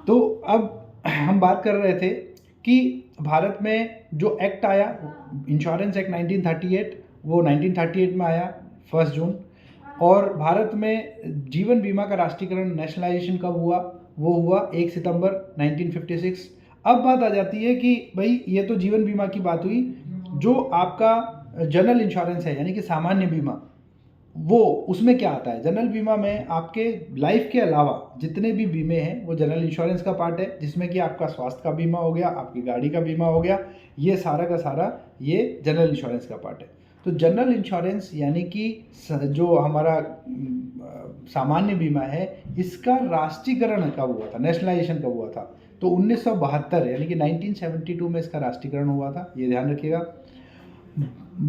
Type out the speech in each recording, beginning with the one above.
तो अब हम बात कर रहे थे कि भारत में जो एक्ट आया, इंश्योरेंस एक्ट 1938, वो 1938 में आया 1 जून। और भारत में जीवन बीमा का राष्ट्रीयकरण, नेशनलाइजेशन कब हुआ? वो हुआ 1 सितंबर 1956। अब बात आ जाती है कि भाई ये तो जीवन बीमा की बात हुई, जो आपका जनरल इंश्योरेंस है यानी कि सामान्य बीमा, वो उसमें क्या आता है? जनरल बीमा में आपके लाइफ के अलावा जितने भी बीमे हैं वो जनरल इंश्योरेंस का पार्ट है, जिसमें कि आपका स्वास्थ्य का बीमा हो गया, आपकी गाड़ी का बीमा हो गया, ये सारा का सारा ये जनरल इंश्योरेंस का पार्ट है। तो जनरल इंश्योरेंस यानी कि जो हमारा सामान्य बीमा है, इसका राष्ट्रीयकरण कब हुआ था, नेशनलाइजेशन कब हुआ था? तो 1972 यानी कि 1972 में इसका राष्ट्रीयकरण हुआ था, ये ध्यान रखिएगा।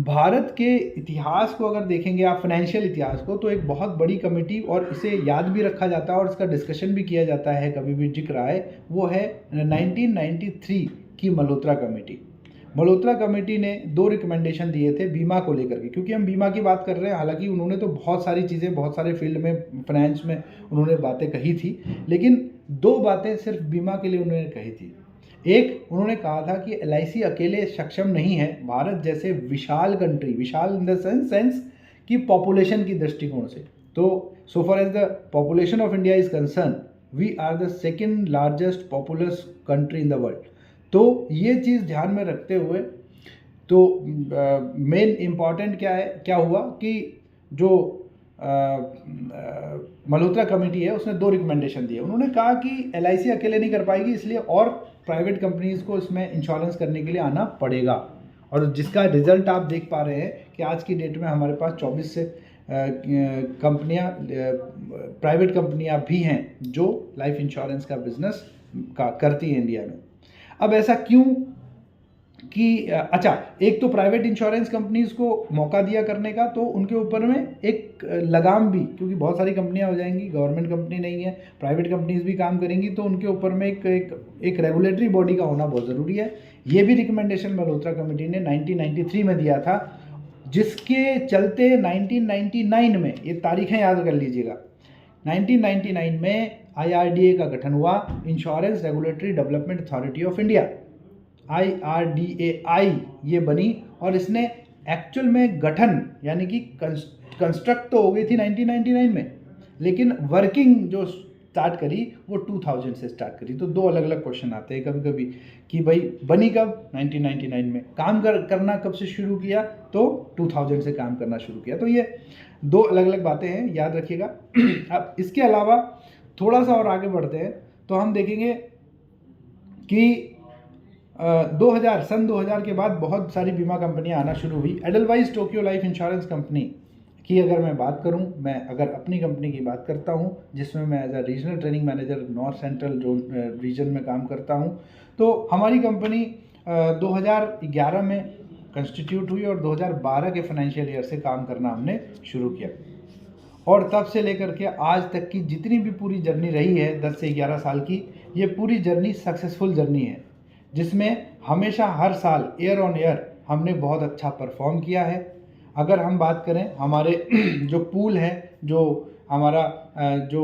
भारत के इतिहास को अगर देखेंगे आप, फाइनेंशियल इतिहास को, तो एक बहुत बड़ी कमेटी, और इसे याद भी रखा जाता है और इसका डिस्कशन भी किया जाता है, कभी भी जिक्र आए, वो है 1993 की मल्होत्रा कमेटी। मल्होत्रा कमेटी ने 2 रिकमेंडेशन दिए थे बीमा को लेकर के, क्योंकि हम बीमा की बात कर रहे हैं। हालांकि उन्होंने तो बहुत सारी चीज़ें, बहुत सारे फील्ड में, फाइनेंस में उन्होंने बातें कही थी, लेकिन 2 बातें सिर्फ बीमा के लिए उन्होंने कही थी। एक, उन्होंने कहा था कि LIC अकेले सक्षम नहीं है भारत जैसे विशाल कंट्री, विशाल इन द सेंस कि पॉपुलेशन की दृष्टिकोण से। तो so far as the population of India is concern, we are the second largest populous country in the world. तो ये चीज़ ध्यान में रखते हुए, तो मेन इम्पॉर्टेंट क्या हुआ कि जो मल्होत्रा कमेटी है उसने 2 रिकमेंडेशन दिए। उन्होंने कहा कि LIC अकेले नहीं कर पाएगी, इसलिए और प्राइवेट कंपनीज को इसमें इंश्योरेंस करने के लिए आना पड़ेगा। और जिसका रिजल्ट आप देख पा रहे हैं कि आज की डेट में हमारे पास 24 से कंपनियां, प्राइवेट कंपनियां भी हैं जो लाइफ इंश्योरेंस का बिजनेस करती हैं इंडिया में। अब ऐसा क्यों कि अच्छा, एक तो प्राइवेट इंश्योरेंस कंपनीज को मौका दिया करने का, तो उनके ऊपर में एक लगाम भी, क्योंकि बहुत सारी कंपनियां हो जाएंगी, गवर्नमेंट कंपनी नहीं है, प्राइवेट कंपनीज भी काम करेंगी, तो उनके ऊपर में एक रेगुलेटरी बॉडी का होना बहुत ज़रूरी है। ये भी रिकमेंडेशन मल्होत्रा कमेटी ने 1993 में दिया था, जिसके चलते 1999 में, ये तारीखें याद कर लीजिएगा, 1999 में IRDA का गठन हुआ, insurance regulatory development authority of India, IRDAI ये बनी। और इसने एक्चुअल में गठन यानी कि कंस्ट्रक्ट तो हो गई थी 1999 में, लेकिन वर्किंग जो स्टार्ट करी वो 2000 से स्टार्ट करी। तो 2 अलग अलग क्वेश्चन आते हैं कभी कभी कि भाई बनी कब? 1999 में। काम करना कब से शुरू किया? तो 2000 से काम करना शुरू किया। तो ये 2 अलग अलग बातें हैं, याद रखिएगा। अब इसके अलावा थोड़ा सा और आगे बढ़ते हैं तो हम देखेंगे कि 2000 के बाद बहुत सारी बीमा कंपनियां आना शुरू हुई। Edelweiss Tokyo life insurance company की अगर मैं बात करूं, मैं अगर अपनी कंपनी की बात करता हूं, जिसमें मैं as a regional training manager north central zone region में काम करता हूं, तो हमारी कंपनी 2011 में कंस्टिट्यूट हुई और 2012 के फाइनेंशियल ईयर से काम करना हमने शुरू किया। और तब से लेकर के आज तक की जितनी भी पूरी जर्नी रही है 10 से 11 साल की, ये पूरी जर्नी सक्सेसफुल जर्नी है, जिसमें हमेशा हर साल ईयर ऑन ईयर हमने बहुत अच्छा परफॉर्म किया है। अगर हम बात करें हमारे जो पूल है, जो हमारा जो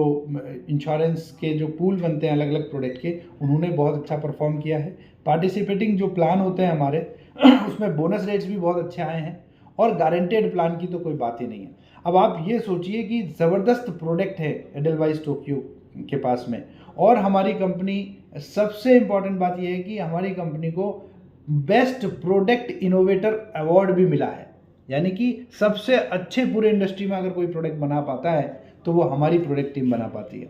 इंश्योरेंस के जो पूल बनते हैं अलग अलग प्रोडक्ट के, उन्होंने बहुत अच्छा परफॉर्म किया है। पार्टिसिपेटिंग जो प्लान होते हैं हमारे उसमें बोनस रेट्स भी बहुत अच्छे आए हैं, और गारंटेड प्लान की तो कोई बात ही नहीं है। अब आप ये सोचिए कि ज़बरदस्त प्रोडक्ट है एडलवाइस टोक्यो के पास में, और हमारी कंपनी, सबसे इम्पॉर्टेंट बात यह है कि हमारी कंपनी को बेस्ट प्रोडक्ट इनोवेटर अवार्ड भी मिला है, यानी कि सबसे अच्छे पूरे इंडस्ट्री में अगर कोई प्रोडक्ट बना पाता है तो वो हमारी प्रोडक्ट टीम बना पाती है।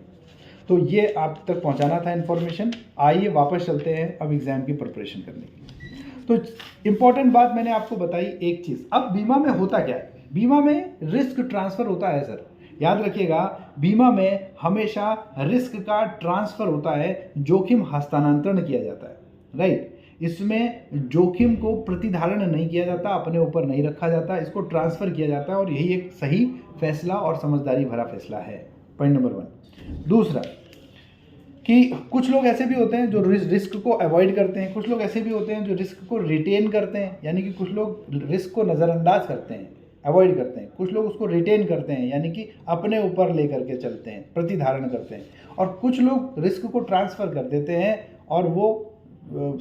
तो ये आप तक पहुंचाना था इन्फॉर्मेशन। आइए वापस चलते हैं अब एग्ज़ाम की प्रिपरेशन करने के लिए। तो इम्पॉर्टेंट बात मैंने आपको बताई एक चीज़। अब बीमा में होता क्या है? बीमा में रिस्क ट्रांसफ़र होता है सर, याद रखिएगा, बीमा में हमेशा रिस्क का ट्रांसफ़र होता है, जोखिम हस्तांतरण किया जाता है, राइट। इसमें जोखिम को प्रतिधारण नहीं किया जाता, अपने ऊपर नहीं रखा जाता, इसको ट्रांसफ़र किया जाता है, और यही एक सही फैसला और समझदारी भरा फैसला है। Point number 1। दूसरा कि कुछ लोग ऐसे भी होते हैं जो रिस्क को अवॉइड करते हैं, कुछ लोग ऐसे भी होते हैं जो रिस्क को रिटेन करते हैं, यानी कि कुछ लोग रिस्क को नज़रअंदाज करते हैं। अवॉइड करते हैं, कुछ लोग उसको रिटेन करते हैं यानी कि अपने ऊपर लेकर के चलते हैं, प्रतिधारण करते हैं, और कुछ लोग रिस्क को ट्रांसफ़र कर देते हैं और वो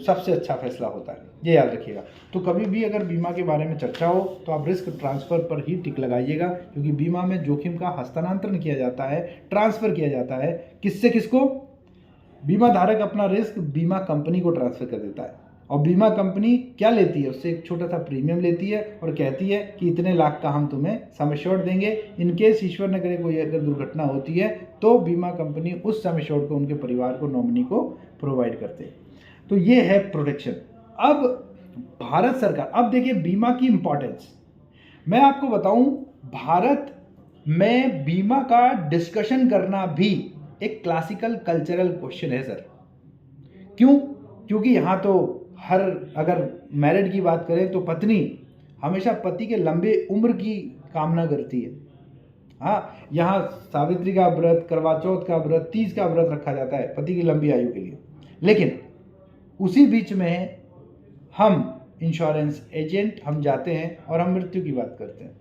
सबसे अच्छा फैसला होता है, ये याद रखिएगा। तो कभी भी अगर बीमा के बारे में चर्चा हो तो आप रिस्क ट्रांसफ़र पर ही टिक लगाइएगा, क्योंकि बीमा में जोखिम का हस्तांतरण किया जाता है, ट्रांसफ़र किया जाता है। किससे किसको? बीमा धारक अपना रिस्क बीमा कंपनी को ट्रांसफ़र कर देता है, और बीमा कंपनी क्या लेती है? उससे एक छोटा सा प्रीमियम लेती है और कहती है कि इतने लाख का हम तुम्हें सम एश्योर्ड देंगे। इन केस ईश्वर न करे कोई अगर दुर्घटना होती है तो बीमा कंपनी उस सम एश्योर्ड को उनके परिवार को, नॉमिनी को प्रोवाइड करते हैं। तो ये है प्रोटेक्शन। अब भारत सरकार, अब देखिए बीमा की इंपॉर्टेंस मैं आपको बताऊं, भारत में बीमा का डिस्कशन करना भी एक क्लासिकल कल्चरल क्वेश्चन है सर। क्यों? क्योंकि यहाँ तो हर, अगर मैरिड की बात करें तो पत्नी हमेशा पति के लंबे उम्र की कामना करती है। हाँ, यहाँ सावित्री का व्रत, करवा चौथ का व्रत, तीज का व्रत रखा जाता है पति की लंबी आयु के लिए। लेकिन उसी बीच में हम इंश्योरेंस एजेंट हम जाते हैं और हम मृत्यु की बात करते हैं।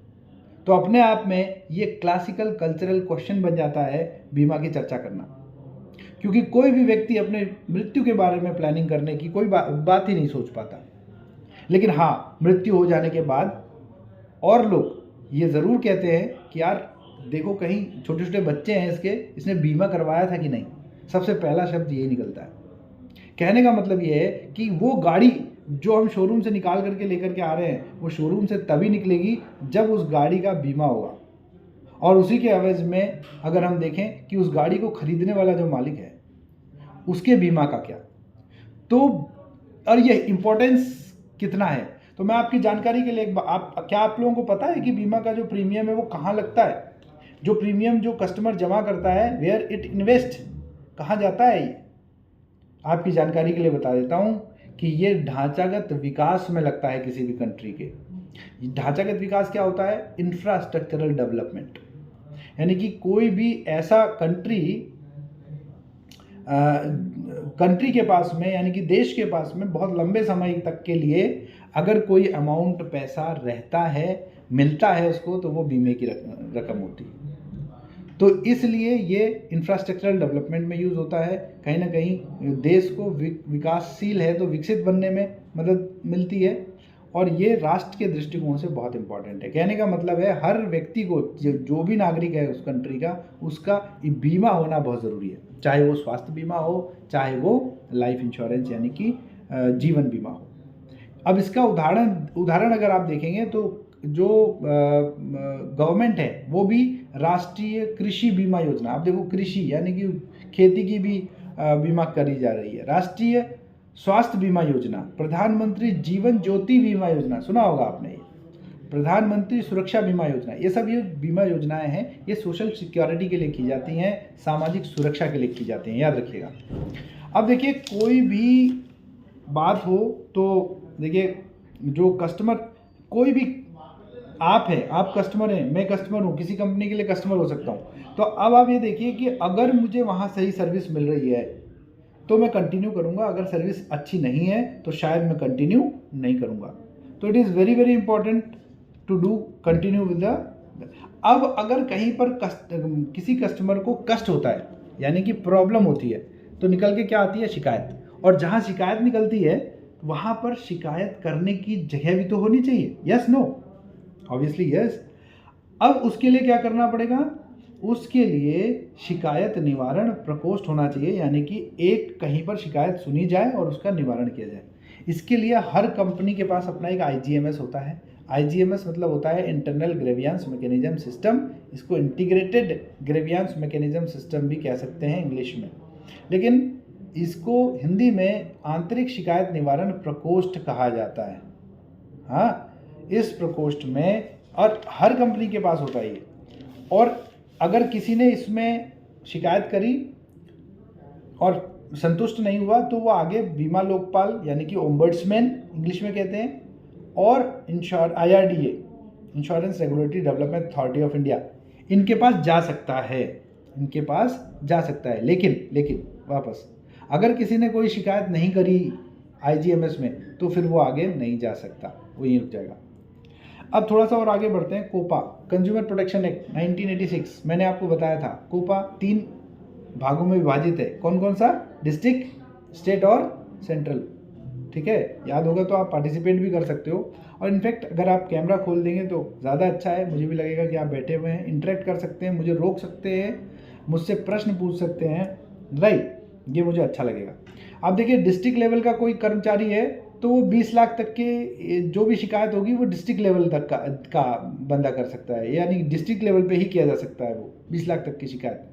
तो अपने आप में ये क्लासिकल कल्चरल क्वेश्चन बन जाता है बीमा की चर्चा करना, क्योंकि कोई भी व्यक्ति अपने मृत्यु के बारे में प्लानिंग करने की कोई बात ही नहीं सोच पाता। लेकिन हाँ, मृत्यु हो जाने के बाद और लोग ये ज़रूर कहते हैं कि यार देखो, कहीं छोटे छोटे बच्चे हैं इसने बीमा करवाया था कि नहीं। सबसे पहला शब्द यही निकलता है। कहने का मतलब ये है कि वो गाड़ी जो हम शोरूम से निकाल करके लेकर के आ रहे हैं, वो शोरूम से तभी निकलेगी जब उस गाड़ी का बीमा होगा। और उसी के एवज में अगर हम देखें कि उस गाड़ी को खरीदने वाला जो मालिक है उसके बीमा का क्या, तो और ये इम्पोर्टेंस कितना है। तो मैं आपकी जानकारी के लिए क्या आप लोगों को पता है कि बीमा का जो प्रीमियम है वो कहाँ लगता है? जो प्रीमियम जो कस्टमर जमा करता है, वेयर इट इन्वेस्ट, कहाँ जाता है? ये आपकी जानकारी के लिए बता देता हूँ कि ये ढांचागत विकास में लगता है किसी भी कंट्री के। ढांचागत विकास क्या होता है? Infrastructural development. यानी कि कोई भी ऐसा कंट्री के पास में, यानी कि देश के पास में बहुत लंबे समय तक के लिए अगर कोई अमाउंट पैसा रहता है, मिलता है उसको, तो वो बीमे की रकम होती है। तो इसलिए ये इंफ्रास्ट्रक्चरल डेवलपमेंट में यूज़ होता है। कहीं ना कहीं देश को विकासशील है तो विकसित बनने में मदद मिलती है, और ये राष्ट्र के दृष्टिकोण से बहुत इंपॉर्टेंट है। कहने का मतलब है हर व्यक्ति को, जो भी नागरिक है उस कंट्री का, उसका बीमा होना बहुत ज़रूरी है। चाहे वो स्वास्थ्य बीमा हो, चाहे वो लाइफ इंश्योरेंस यानी कि जीवन बीमा हो। अब इसका उदाहरण अगर आप देखेंगे तो जो गवर्नमेंट है वो भी राष्ट्रीय कृषि बीमा योजना, आप देखो कृषि यानी कि खेती की भी बीमा करी जा रही है। राष्ट्रीय स्वास्थ्य बीमा योजना, प्रधानमंत्री जीवन ज्योति बीमा योजना, सुना होगा आपने, ये प्रधानमंत्री सुरक्षा बीमा योजना, ये सब ये बीमा योजनाएं हैं। ये सोशल सिक्योरिटी के लिए की जाती हैं, सामाजिक सुरक्षा के लिए की जाती हैं, याद रखिएगा। अब देखिए, कोई भी बात हो तो देखिए, जो कस्टमर, कोई भी आप है, आप कस्टमर हैं, मैं कस्टमर हूँ, किसी कंपनी के लिए कस्टमर हो सकता हूँ। तो अब आप ये देखिए कि अगर मुझे वहाँ सही सर्विस मिल रही है तो मैं कंटिन्यू करूँगा, अगर सर्विस अच्छी नहीं है तो शायद मैं कंटिन्यू नहीं करूँगा। तो it is very very important to do continue with the. अब अगर कहीं पर किसी कस्टमर को कष्ट होता है, यानी कि प्रॉब्लम होती है, तो निकल के क्या आती है? शिकायत। और जहाँ शिकायत निकलती है वहाँ पर शिकायत करने की जगह भी तो होनी चाहिए। Yes, no, obviously yes. अब उसके लिए क्या करना पड़ेगा? उसके लिए शिकायत निवारण प्रकोष्ठ होना चाहिए, यानी कि एक कहीं पर शिकायत सुनी जाए और उसका निवारण किया जाए। इसके लिए हर कंपनी के पास अपना एक IGMS होता है। IGMS मतलब होता है इंटरनल ग्रेवियांस मैकेनिज्म सिस्टम। इसको इंटीग्रेटेड ग्रेवियांस मैकेनिज्म सिस्टम भी कह सकते हैं इंग्लिश में, लेकिन इसको हिंदी में आंतरिक शिकायत निवारण प्रकोष्ठ कहा जाता है। हाँ, इस प्रकोष्ठ में, और हर कंपनी के पास होता है ये। और अगर किसी ने इसमें शिकायत करी और संतुष्ट नहीं हुआ तो वो आगे बीमा लोकपाल यानी कि ओम्बड्समैन इंग्लिश में कहते हैं, और IRDA, insurance regulatory development authority of India, इनके पास जा सकता है, इनके पास जा सकता है। लेकिन वापस अगर किसी ने कोई शिकायत नहीं करी IGMS में तो फिर वो आगे नहीं जा सकता, वो यहीं रुक जाएगा। अब थोड़ा सा और आगे बढ़ते हैं। कोपा, कंज्यूमर प्रोटेक्शन एक्ट 1986, मैंने आपको बताया था कोपा 3 भागों में विभाजित है। कौन कौन सा? डिस्ट्रिक्ट, स्टेट और सेंट्रल। ठीक है, याद होगा तो आप पार्टिसिपेट भी कर सकते हो। और इनफैक्ट अगर आप कैमरा खोल देंगे तो ज़्यादा अच्छा है, मुझे भी लगेगा कि आप बैठे हुए हैं, इंटरेक्ट कर सकते हैं, मुझे रोक सकते हैं, मुझसे प्रश्न पूछ सकते हैं, राइट, ये मुझे अच्छा लगेगा। आप देखिए, डिस्ट्रिक्ट लेवल का कोई कर्मचारी है तो वो 20 लाख तक के जो भी शिकायत होगी वो डिस्ट्रिक्ट लेवल तक का बंदा कर सकता है, यानी डिस्ट्रिक्ट लेवल पे ही किया जा सकता है वो 20 लाख तक की शिकायत।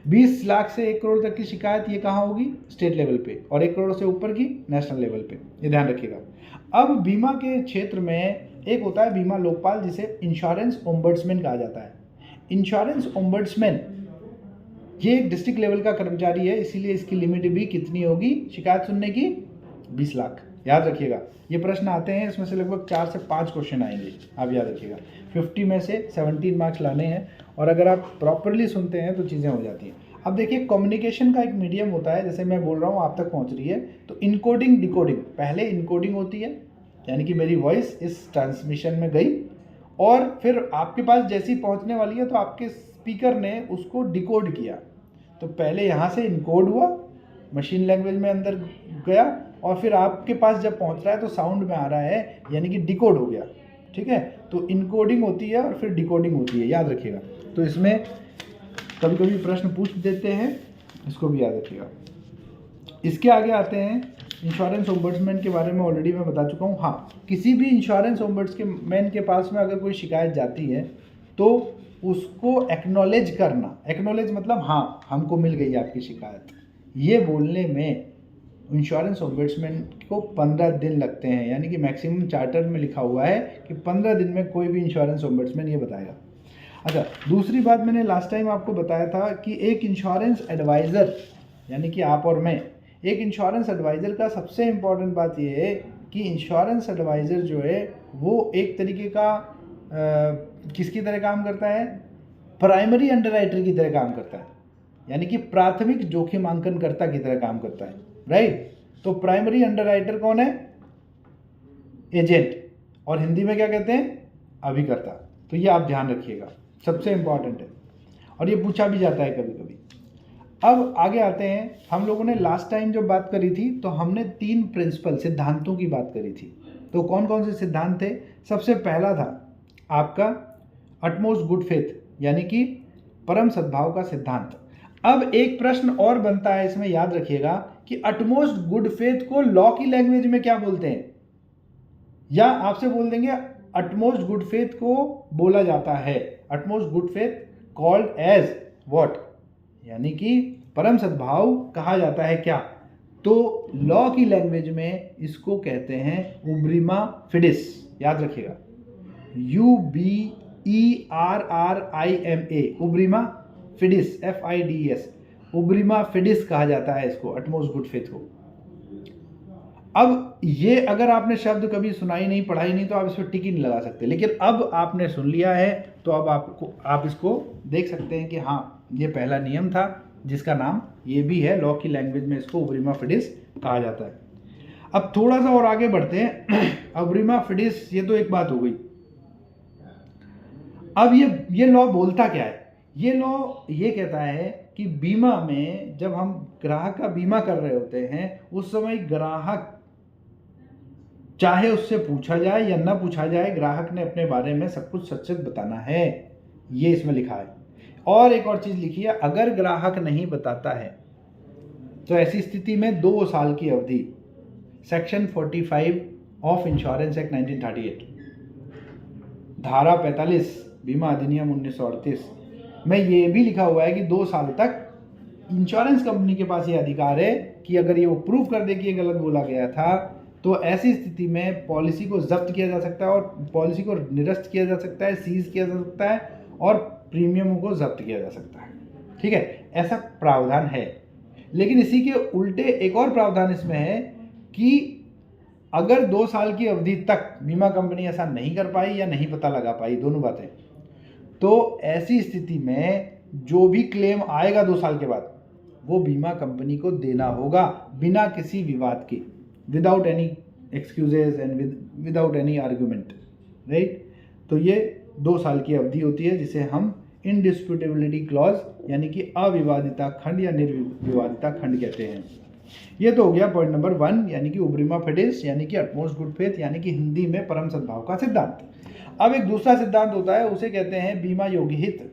20 लाख से 1 करोड़ तक की शिकायत ये कहाँ होगी? स्टेट लेवल पे, और 1 करोड़ से ऊपर की नेशनल लेवल पे, ये ध्यान रखिएगा। अब बीमा के क्षेत्र में एक होता है बीमा लोकपाल, जिसे इंश्योरेंस ओम्बड्समैन कहा जाता है। इंश्योरेंस ओम्बड्समैन ये एक डिस्ट्रिक्ट लेवल का कर्मचारी है, इसीलिए इसकी लिमिट भी कितनी होगी शिकायत सुनने की? 20 लाख। याद रखिएगा, ये प्रश्न आते हैं, इसमें से लगभग 4 से 5 क्वेश्चन आएंगे, आप याद रखिएगा। 50 में से 17 मार्क्स लाने हैं, और अगर आप प्रॉपरली सुनते हैं तो चीज़ें हो जाती हैं। अब देखिए, कम्युनिकेशन का एक मीडियम होता है, जैसे मैं बोल रहा हूँ आप तक पहुँच रही है, तो इनकोडिंग डिकोडिंग, पहले इनकोडिंग होती है, यानी कि मेरी वॉइस इस ट्रांसमिशन में गई, और फिर आपके पास जैसी पहुँचने वाली है तो आपके स्पीकर ने उसको डिकोड किया। तो पहले यहाँ से इनकोड हुआ, मशीन लैंग्वेज में अंदर गया, और फिर आपके पास जब पहुँच रहा है तो साउंड में आ रहा है, यानी कि डिकोड हो गया। ठीक है, तो इनकोडिंग होती है और फिर डिकोडिंग होती है, याद रखिएगा। तो इसमें कभी कभी प्रश्न पूछ देते हैं, इसको भी याद रखिएगा। इसके आगे आते हैं, इंश्योरेंस ओम्बड्समैन के बारे में ऑलरेडी मैं बता चुका हूँ। हाँ, किसी भी इंश्योरेंस ओम्बड्समैन के पास में अगर कोई शिकायत जाती है तो उसको एक्नॉलेज करना, एक्नॉलेज मतलब हाँ हमको मिल गई आपकी शिकायत, ये बोलने में इंश्योरेंस ओम्बड्समैन को 15 दिन लगते हैं, यानी कि मैक्सिमम चार्टर में लिखा हुआ है कि 15 दिन में कोई भी इंश्योरेंस ओम्बड्समैन ये बताएगा। अच्छा, दूसरी बात मैंने लास्ट टाइम आपको बताया था कि एक इंश्योरेंस एडवाइज़र, यानी कि आप और मैं, एक इंश्योरेंस एडवाइज़र का सबसे इम्पॉर्टेंट बात ये है कि इंश्योरेंस एडवाइज़र जो है वो एक तरीके का किसकी तरह काम करता है? प्राइमरी अंडरराइटर की तरह काम करता है, यानी कि प्राथमिक जोखिम आंकनकर्ता की तरह काम करता है, राइट। तो प्राइमरी अंडरराइटर कौन है? एजेंट, और हिंदी में क्या कहते हैं? अभिकर्ता। तो ये आप ध्यान रखिएगा, सबसे इम्पॉर्टेंट है, और ये पूछा भी जाता है कभी कभी। अब आगे आते हैं, हम लोगों ने लास्ट टाइम जब बात करी थी तो हमने 3 प्रिंसिपल सिद्धांतों की बात करी थी। तो कौन कौन से सिद्धांत थे? सबसे पहला था आपका अटमोस्ट गुड फेथ, यानी कि परम सद्भाव का सिद्धांत। अब एक प्रश्न और बनता है इसमें, याद रखिएगा कि अटमोस्ट गुड फेथ को लॉ की लैंग्वेज में क्या बोलते हैं? या आपसे बोल देंगे अटमोस्ट गुड फेथ को बोला जाता है, utmost good faith called as what, यानी कि परम सद्भाव कहा जाता है क्या? तो लॉ की लैंग्वेज में इसको कहते हैं उब्रिमा फिडिस, याद रखिएगा, UBERRIMA, उब्रिमा फिडिस, FIDS, उब्रिमा फिडिस कहा जाता है इसको, अटमोस्ट गुड फेथ को। अब ये अगर आपने शब्द कभी सुना ही नहीं, पढ़ा ही नहीं, तो आप इस पर टिक ही नहीं लगा सकते, लेकिन अब आपने सुन लिया है तो अब आप इसको देख सकते हैं कि हाँ ये पहला नियम था, जिसका नाम ये भी है, लॉ की लैंग्वेज में इसको उब्रिमा फिडिस कहा जाता है। अब थोड़ा सा और आगे बढ़ते हैं। उब्रिमा फिडिस ये तो एक बात हो गई। अब ये लॉ बोलता क्या है? ये लॉ ये कहता है कि बीमा में जब हम ग्राहक का बीमा कर रहे होते हैं उस समय ग्राहक, चाहे उससे पूछा जाए या ना पूछा जाए, ग्राहक ने अपने बारे में सब कुछ सच सच बताना है, ये इसमें लिखा है। और एक और चीज़ लिखी है, अगर ग्राहक नहीं बताता है तो ऐसी स्थिति में 2 साल की अवधि, सेक्शन 45 ऑफ इंश्योरेंस एक्ट 1938, धारा 45 बीमा अधिनियम 1938 में ये भी लिखा हुआ है कि 2 साल तक इंश्योरेंस कंपनी के पास ये अधिकार है कि अगर ये वो प्रूव कर दे कि ये गलत बोला गया था तो ऐसी स्थिति में पॉलिसी को जब्त किया जा सकता है, और पॉलिसी को निरस्त किया जा सकता है, सीज किया जा सकता है, और प्रीमियमों को जब्त किया जा सकता है। ठीक है, ऐसा प्रावधान है। लेकिन इसी के उल्टे एक और प्रावधान इसमें है कि अगर 2 साल की अवधि तक बीमा कंपनी ऐसा नहीं कर पाई या नहीं पता लगा पाई, दोनों बातें, तो ऐसी स्थिति में जो भी क्लेम आएगा 2 साल के बाद वो बीमा कंपनी को देना होगा, बिना किसी विवाद के, without any excuses and without any argument, right. तो ये 2 साल की अवधि होती है, जिसे हम इंडिस्प्यूटेबिलिटी क्लॉज यानी कि अविवादिता खंड या निर्विवादिता खंड कहते हैं। ये तो हो गया पॉइंट नंबर 1 यानी कि उब्रिमा फेडिस यानी कि अटमोस्ट गुड फेथ यानी कि हिंदी में परम सद्भाव का सिद्धांत। अब एक दूसरा सिद्धांत होता है, उसे कहते हैं बीमा योगी हित।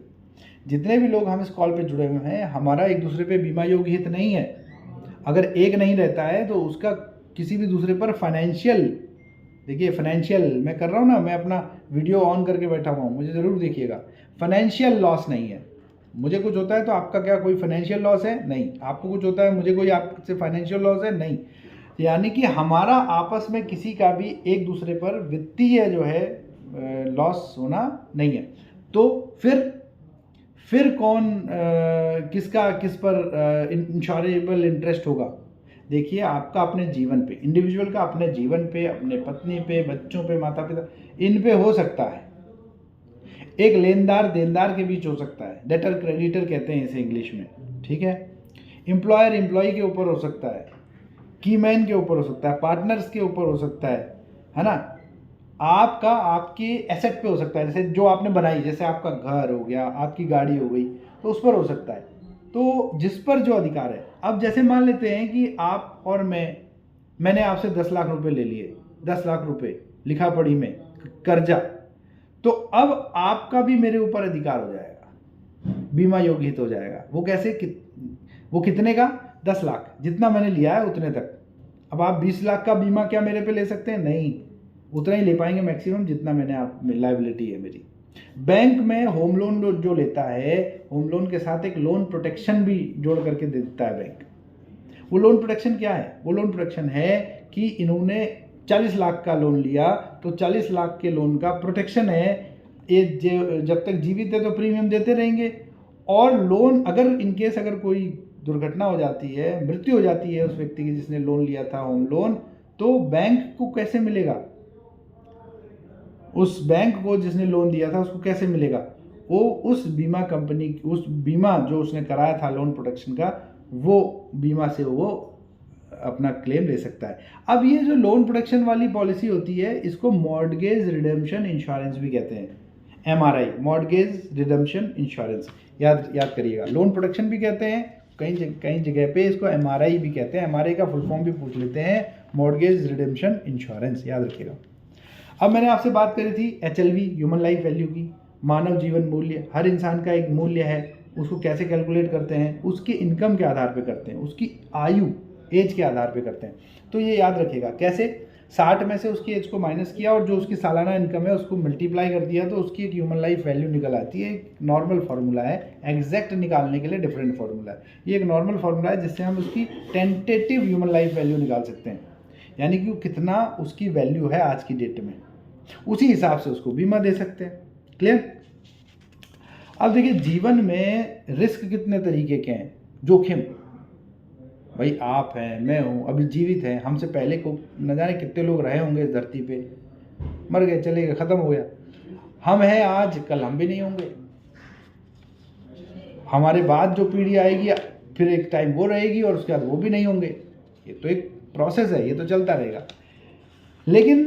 जितने भी लोग हम इस कॉल पे जुड़े हुए हैं, हमारा एक दूसरे पे बीमा योगी हित नहीं है। अगर एक नहीं रहता है तो उसका किसी भी दूसरे पर फाइनेंशियल, देखिए फाइनेंशियल मैं कर रहा हूँ ना, मैं अपना वीडियो ऑन करके बैठा हुआ हूँ, मुझे ज़रूर देखिएगा, फाइनेंशियल लॉस नहीं है। मुझे कुछ होता है तो आपका क्या कोई फाइनेंशियल लॉस है? नहीं। आपको कुछ होता है, मुझे कोई आपसे फाइनेंशियल लॉस है? नहीं। यानी कि हमारा आपस में किसी का भी एक दूसरे पर वित्तीय जो है लॉस होना नहीं है। तो फिर कौन किसका किस पर इंश्योरेबल इंटरेस्ट होगा? देखिए, आपका अपने जीवन पे, इंडिविजुअल का अपने जीवन पे, अपने पत्नी पे, बच्चों पे, माता पिता, इन पे हो सकता है। एक लेनदार देनदार के बीच हो सकता है, डेटर क्रेडिटर कहते हैं इसे इंग्लिश में, ठीक है। एम्प्लॉयर एम्प्लॉय के ऊपर हो सकता है, कीमैन के ऊपर हो सकता है, पार्टनर्स के ऊपर हो सकता है ना। आपका आपके एसेट पे हो सकता है, जैसे जो आपने बनाई, जैसे आपका घर हो गया, आपकी गाड़ी हो गई, तो उस पर हो सकता है। तो जिस पर जो अधिकार है, अब जैसे मान लेते हैं कि आप और मैंने आपसे 10 लाख रुपए ले लिए, 10 लाख रुपए लिखा पढ़ी में कर्जा, तो अब आपका भी मेरे ऊपर अधिकार हो जाएगा, बीमा योग्य हित हो जाएगा। वो कैसे? वो कितने का? 10 लाख, जितना मैंने लिया है उतने तक। अब आप 20 लाख का बीमा क्या मेरे पे ले सकते हैं? नहीं, उतना ही ले पाएंगे मैक्सिमम, जितना मैंने आप लायबिलिटी है मेरी। बैंक में होम लोन जो लेता है, होम लोन के साथ एक लोन प्रोटेक्शन भी जोड़ करके दे देता है बैंक। वो लोन प्रोटेक्शन क्या है? वो लोन प्रोटेक्शन है कि इन्होंने 40 लाख का लोन लिया, तो 40 लाख के लोन का प्रोटेक्शन है, ये जब तक जीवित है तो प्रीमियम देते रहेंगे। और लोन अगर इनकेस अगर कोई दुर्घटना हो जाती है, मृत्यु हो जाती है उस व्यक्ति की जिसने लोन लिया था होम लोन, तो बैंक को कैसे मिलेगा? उस बैंक को जिसने लोन दिया था उसको कैसे मिलेगा? वो उस बीमा कंपनी, उस बीमा जो उसने कराया था लोन प्रोटेक्शन का, वो बीमा से वो अपना क्लेम ले सकता है। अब ये जो लोन प्रोटेक्शन वाली पॉलिसी होती है, इसको मॉर्टगेज रिडेम्पशन इंश्योरेंस भी कहते हैं, MRI, मॉर्टगेज रिडेम्पशन इंश्योरेंस। याद करिएगा, लोन प्रोटेक्शन भी कहते हैं, कई जगह पे इसको MRI भी कहते हैं। MRI का फुल फॉर्म भी पूछ लेते हैं, मॉर्टगेज रिडेम्पशन इंश्योरेंस, याद रखिएगा। अब मैंने आपसे बात करी थी HLV, ह्यूमन लाइफ वैल्यू की, मानव जीवन मूल्य। हर इंसान का एक मूल्य है, उसको कैसे कैलकुलेट करते हैं? उसके इनकम के आधार पे करते हैं, उसकी आयु, एज के आधार पे करते हैं। तो ये याद रखिएगा, कैसे? 60 में से उसकी एज को माइनस किया और जो उसकी सालाना इनकम है उसको मल्टीप्लाई कर दिया, तो उसकी एक ह्यूमन लाइफ वैल्यू निकल आती है। एक नॉर्मल फार्मूला है, एग्जैक्ट निकालने के लिए डिफरेंट फार्मूला है। ये एक नॉर्मल फार्मूला है जिससे हम उसकी टेंटेटिव ह्यूमन लाइफ वैल्यू निकाल सकते हैं, यानी कि कितना उसकी वैल्यू है आज की डेट में, उसी हिसाब से उसको बीमा दे सकते हैं। क्लियर? अब देखिए, जीवन में रिस्क कितने तरीके के हैं, जोखिम। भाई आप हैं, मैं हूं, अभी जीवित हैं, हमसे पहले को न जाने कितने लोग रहे होंगे इस धरती पे, मर गए, चले गए, खत्म हो गया। हम हैं आज, कल हम भी नहीं होंगे। हमारे बाद जो पीढ़ी आएगी, फिर एक टाइम वो रहेगी और उसके बाद वो भी नहीं होंगे। ये तो एक प्रोसेस है, ये तो चलता रहेगा। लेकिन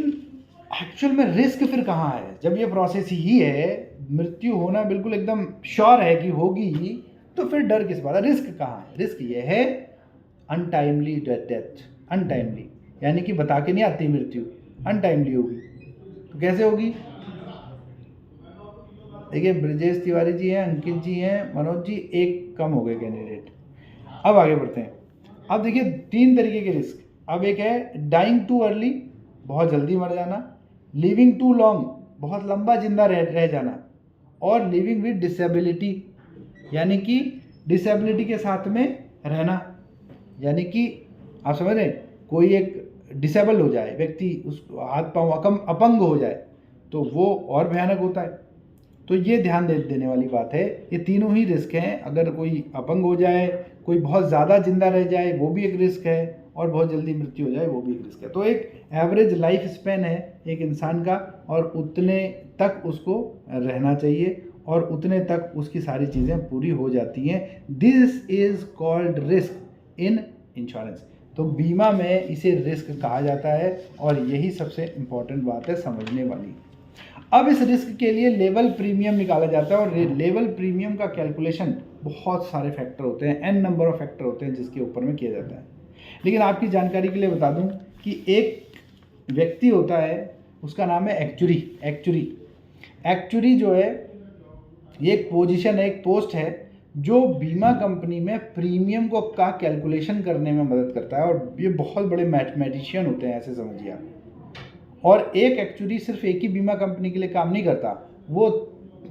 एक्चुअल में रिस्क फिर कहाँ है? जब ये प्रोसेस ही है, मृत्यु होना बिल्कुल एकदम श्योर है कि होगी ही, तो फिर डर किस बात है? रिस्क कहाँ है? रिस्क ये है अनटाइमली डेथ। अनटाइमली यानी कि बता के नहीं आती मृत्यु, अनटाइमली होगी। तो कैसे होगी? देखिए, ब्रजेश तिवारी जी हैं, अंकित जी हैं, मनोज जी, एक कम हो गए कैंडिडेट। अब आगे बढ़ते हैं। अब देखिए, 3 तरीके के रिस्क। अब एक है डाइंग टू अर्ली, बहुत जल्दी मर जाना, लिविंग टू लॉन्ग, बहुत लंबा जिंदा रह जाना, और लिविंग विद डिसेबिलिटी, यानी कि डिसेबिलिटी के साथ में रहना। यानी कि आप समझ रहे हैं, कोई एक डिसेबल हो जाए व्यक्ति, उस हाथ पांव अपंग हो जाए, तो वो और भयानक होता है। तो ये ध्यान देने वाली बात है। ये तीनों ही रिस्क हैं। अगर कोई अपंग हो जाए, कोई बहुत ज़्यादा जिंदा रह जाए, वो भी एक रिस्क है, और बहुत जल्दी मृत्यु हो जाए, वो भी एक रिस्क है। तो एक एवरेज लाइफ स्पैन है एक इंसान का, और उतने तक उसको रहना चाहिए, और उतने तक उसकी सारी चीज़ें पूरी हो जाती हैं। This is called risk in insurance. तो बीमा में इसे रिस्क कहा जाता है, और यही सबसे इम्पोर्टेंट बात है समझने वाली। अब इस रिस्क के लिए लेवल प्रीमियम निकाला जाता है, और लेवल प्रीमियम का कैलकुलेशन बहुत सारे फैक्टर होते हैं, n नंबर ऑफ फैक्टर होते हैं जिसके ऊपर में किया जाता है। लेकिन आपकी जानकारी के लिए बता दूं कि एक व्यक्ति होता है, उसका नाम है एक्चुरी। एक्चुरी जो है ये एक पोजीशन है, एक पोस्ट है जो बीमा कंपनी में प्रीमियम को का कैलकुलेशन करने में मदद करता है, और ये बहुत बड़े मैथमेटिशियन होते हैं, ऐसे समझिए आप। और एक एक्चुअली सिर्फ एक ही बीमा कंपनी के लिए काम नहीं करता, वो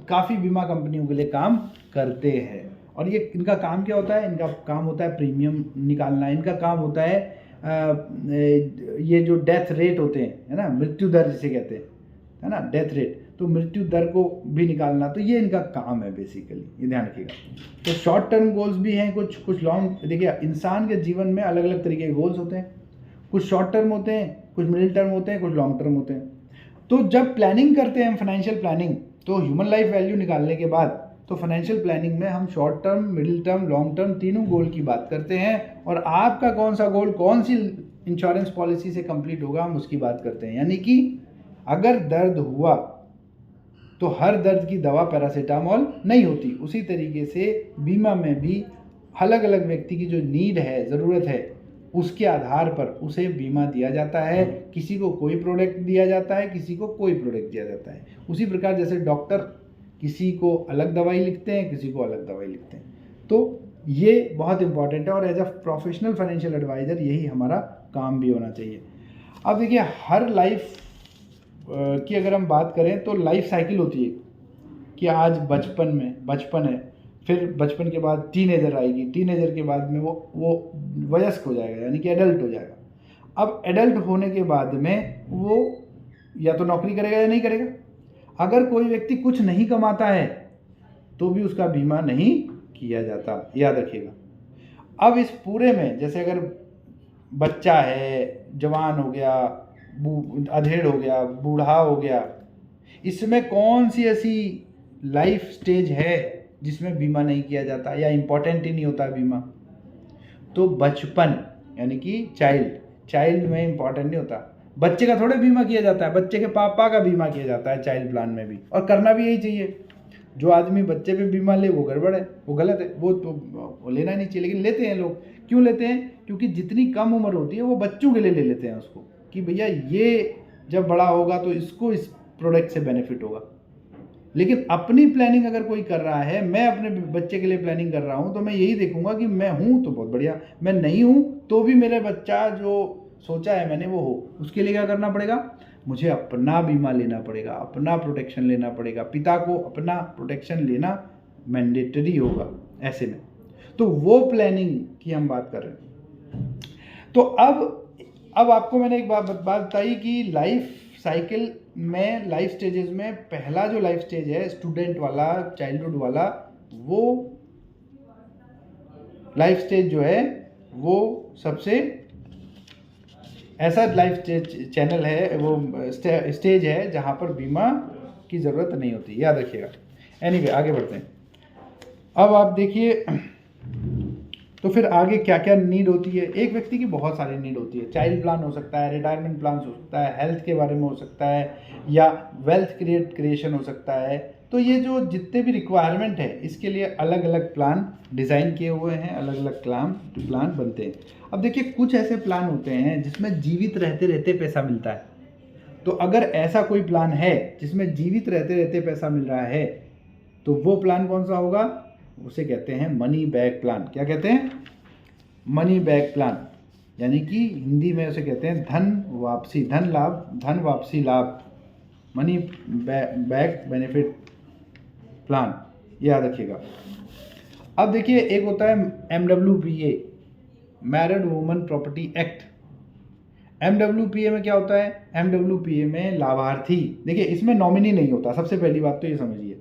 काफ़ी बीमा कंपनियों के लिए काम करते हैं। और ये इनका काम क्या होता है? इनका काम होता है प्रीमियम निकालना। इनका काम होता है ये जो डेथ रेट होते हैं, है ना, मृत्यु दर जिसे कहते हैं, है ना, डेथ रेट, तो मृत्यु दर को भी निकालना, तो ये इनका काम है बेसिकली, ये ध्यान रखिएगा। तो शॉर्ट टर्म गोल्स भी हैं, कुछ लॉन्ग। देखिए, इंसान के जीवन में अलग अलग तरीके के गोल्स होते हैं, कुछ शॉर्ट टर्म होते हैं, कुछ मिडिल टर्म होते हैं, कुछ लॉन्ग टर्म होते हैं। तो जब प्लानिंग करते हैं हम, फाइनेंशियल प्लानिंग, तो ह्यूमन लाइफ वैल्यू निकालने के बाद तो फाइनेंशियल प्लानिंग में हम short term, middle term, long term तीनों गोल की बात करते हैं, और आपका कौन सा गोल कौन सी इंश्योरेंस पॉलिसी से कंप्लीट होगा हम उसकी बात करते हैं। यानी कि अगर दर्द हुआ तो हर दर्द की दवा पैरासीटामोल नहीं होती, उसी तरीके से बीमा में भी अलग अलग व्यक्ति की जो नीड है, ज़रूरत है, उसके आधार पर उसे बीमा दिया जाता है। किसी को कोई प्रोडक्ट दिया जाता है, किसी को कोई प्रोडक्ट दिया जाता है। उसी प्रकार जैसे डॉक्टर किसी को अलग दवाई लिखते हैं, किसी को अलग दवाई लिखते हैं। तो ये बहुत इंपॉर्टेंट है, और as a professional financial adviser यही हमारा काम भी होना चाहिए। अब देखिए, हर लाइफ की अगर हम बात करें तो लाइफ साइकिल होती है कि आज बचपन है, फिर बचपन के बाद टीनेजर आएगी, टीनेजर के बाद में वो वयस्क हो जाएगा, यानी कि एडल्ट हो जाएगा। अब एडल्ट होने के बाद में वो या तो नौकरी करेगा या नहीं करेगा। अगर कोई व्यक्ति कुछ नहीं कमाता है तो भी उसका बीमा नहीं किया जाता, याद रखिएगा। अब इस पूरे में जैसे अगर बच्चा है, जवान हो गया, अधेड़ हो गया, बूढ़ा हो गया, इसमें कौन सी ऐसी लाइफ स्टेज है जिसमें बीमा नहीं किया जाता या इम्पोर्टेंट ही नहीं होता बीमा? तो बचपन, यानी कि चाइल्ड में इम्पोर्टेंट नहीं होता। बच्चे का थोड़े बीमा किया जाता है, बच्चे के पापा का बीमा किया जाता है चाइल्ड प्लान में भी, और करना भी यही चाहिए। जो आदमी बच्चे पे बीमा ले वो गड़बड़ है, वो गलत है, वो लेना नहीं चाहिए, लेकिन लेते हैं लोग। क्यों लेते हैं? क्योंकि जितनी कम उम्र होती है वो बच्चों के लिए ले लेते हैं उसको, कि भैया ये जब बड़ा होगा तो इसको इस प्रोडक्ट से बेनिफिट होगा। लेकिन अपनी प्लानिंग अगर कोई कर रहा है, मैं अपने बच्चे के लिए प्लानिंग कर रहा हूँ, तो मैं यही देखूंगा कि मैं हूँ तो बहुत बढ़िया, मैं नहीं हूँ तो भी मेरा बच्चा जो सोचा है मैंने वो हो। उसके लिए क्या करना पड़ेगा? मुझे अपना बीमा लेना पड़ेगा, अपना प्रोटेक्शन लेना पड़ेगा। पिता को अपना प्रोटेक्शन लेना मैंडेटरी होगा ऐसे में। तो वो प्लानिंग की हम बात कर रहे हैं। तो अब आपको मैंने एक बात बताई कि लाइफ साइकिल में, लाइफ स्टेजेस में पहला जो लाइफ स्टेज है स्टूडेंट वाला, चाइल्डहुड वाला, वो लाइफ स्टेज जो है वो सबसे ऐसा लाइफ चैनल है, वो स्टेज है जहाँ पर बीमा की ज़रूरत नहीं होती, याद रखिएगा। एनीवे, आगे बढ़ते हैं। अब आप देखिए, तो फिर आगे क्या क्या नीड होती है। एक व्यक्ति की बहुत सारी नीड होती है। चाइल्ड प्लान हो सकता है, रिटायरमेंट प्लान हो सकता है, हेल्थ के बारे में हो सकता है, या वेल्थ क्रिएशन हो सकता है। तो ये जो जितने भी रिक्वायरमेंट है, इसके लिए अलग अलग प्लान डिज़ाइन किए हुए हैं, अलग अलग प्लान बनते हैं। अब देखिए, कुछ ऐसे प्लान होते हैं जिसमें जीवित रहते रहते पैसा मिलता है। तो अगर ऐसा कोई प्लान है जिसमें जीवित रहते रहते पैसा मिल रहा है, तो वो प्लान कौन सा होगा? उसे कहते हैं मनी बैक प्लान। क्या कहते हैं? मनी बैक प्लान, यानी कि हिंदी में उसे कहते हैं धन वापसी लाभ, मनी बैक बेनिफिट प्लान, याद रखिएगा। अब देखिए, एक होता है MWPA, married woman property act. MWPA में क्या होता है? MWPA में लाभार्थी, देखिए इसमें नॉमिनी नहीं होता, सबसे पहली बात तो ये समझिए।